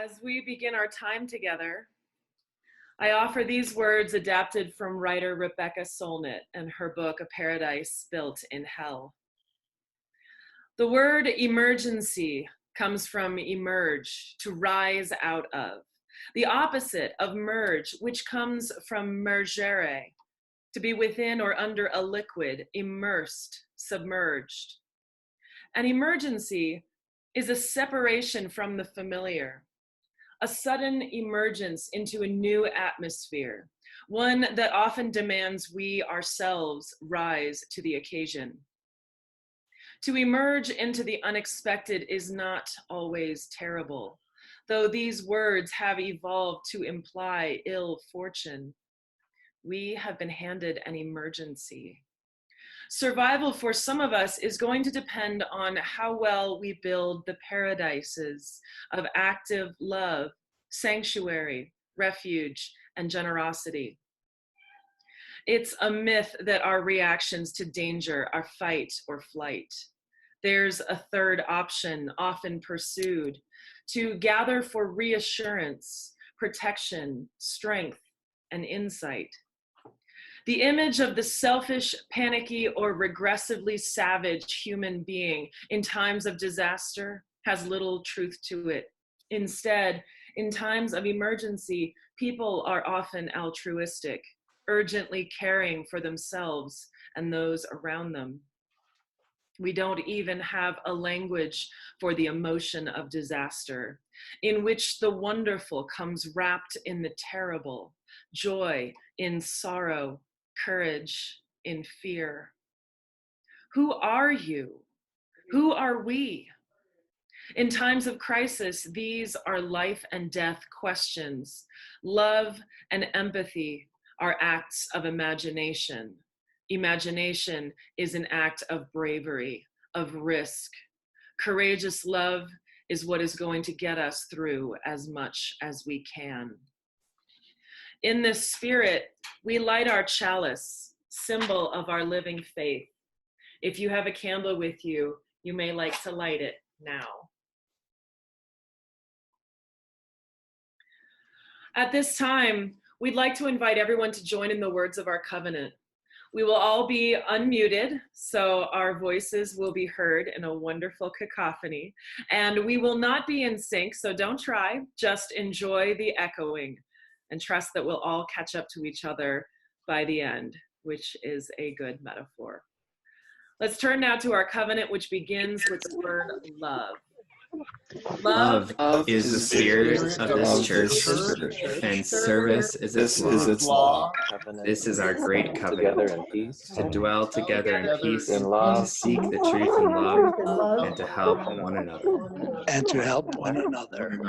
As we begin our time together, I offer these words adapted from writer Rebecca Sonit and her book, A Paradise Built in Hell. The word emergency comes from emerge, to rise out of. The opposite of merge, which comes from mergere, to be within or under a liquid, immersed, submerged. An emergency is a separation from the familiar, a sudden emergence into a new atmosphere, one that often demands we ourselves rise to the occasion. To emerge into the unexpected is not always terrible, though these words have evolved to imply ill fortune. We have been handed an emergency. Survival for some of us is going to depend on how well we build the paradises of active love, sanctuary, refuge, and generosity. It's a myth that our reactions to danger are fight or flight. There's a third option, often pursued, to gather for reassurance, protection, strength, and insight. The image of the selfish, panicky, or regressively savage human being in times of disaster has little truth to it. Instead, in times of emergency, people are often altruistic, urgently caring for themselves and those around them. We don't even have a language for the emotion of disaster, in which the wonderful comes wrapped in the terrible, joy in sorrow, courage in fear. Who are you? Who are we? In times of crisis, these are life and death questions. Love and empathy are acts of imagination. Imagination is an act of bravery, of risk. Courageous love is what is going to get us through as much as we can. In this spirit, we light our chalice, symbol of our living faith. If you have a candle with you, you may like to light it now. At this time, we'd like to invite everyone to join in the words of our covenant. We will all be unmuted, so our voices will be heard in a wonderful cacophony, and we will not be in sync, so don't try, just enjoy the echoing and trust that we'll all catch up to each other by the end, which is a good metaphor. Let's turn now to our covenant, which begins with the word love. Love is the spirit of this church, and service is its law. This is our great covenant, to dwell together in peace, to seek the truth in love, and to help one another.